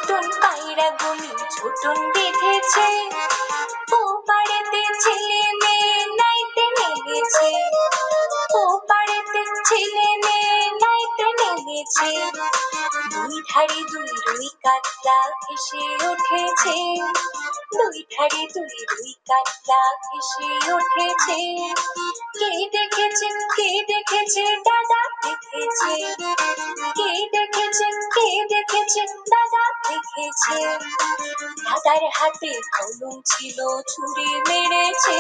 নতুন পায়রাগুলি ছোটন বেঁধেছে, ও পাড়েতে ছেলে মেয়ে নাইতে নেমেছে, ও পাড়েতে ছেলে মেয়ে নাইতে নেমেছে। দুই ধারে দুই রুই কাতলা ভেসে উঠেছে, দুই ধারে দুই রুই কাতলা ভেসে উঠেছে। কে দেখেছে, কে দেখেছে, দাদা দেখেছে, কে দেখেছে, কে দেখেছে, দাদা দেখেছে। দাদার হাতে কলম ছিল, ছুঁড়ে মেরেছে,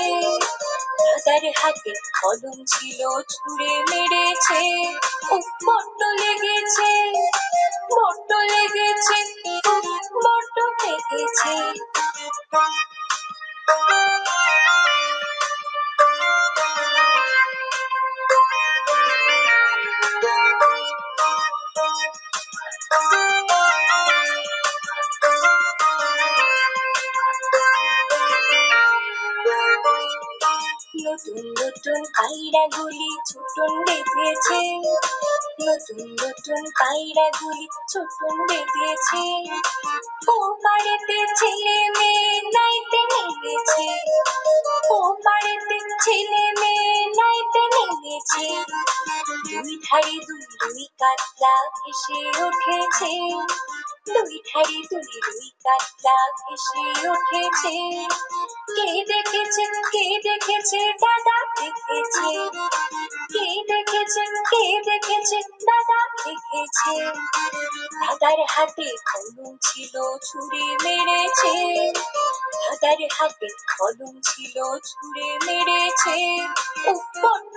দাদার হাতে কলম ছিল, ছুঁড়ে মেরেছে। উফ, বড্ড লেগেছে, বড্ড লেগেছে, উফ, বড্ড লেগেছে। নতুন নতুন পায়রাগুলি ছোটন বেঁধেছে, নতুন নতুন পায়রাগুলি ছোটন বেঁধেছে। ও পাড়েতে ছেলে মেয়ে নাইতে নেমেছে, ও পাড়েতে ছেলে মেয়ে নাইতে নেমেছে। দুই ধারে দুই রুই কাতলা ভেসে উঠেছে, দুই ধারে দুই রুই কাতলা ভেসে উঠেছে। কে দেখেছে, কে দেখেছে, দাদা দেখেছে, কে দেখেছে, কে দেখেছে, দাদা দেখেছে। দাদার হাতে কলম ছিল, ছুঁড়ে মেরেছে, দাদার হাতে কলম ছিল, ছুঁড়ে মেরেছে। উফ, বড্ড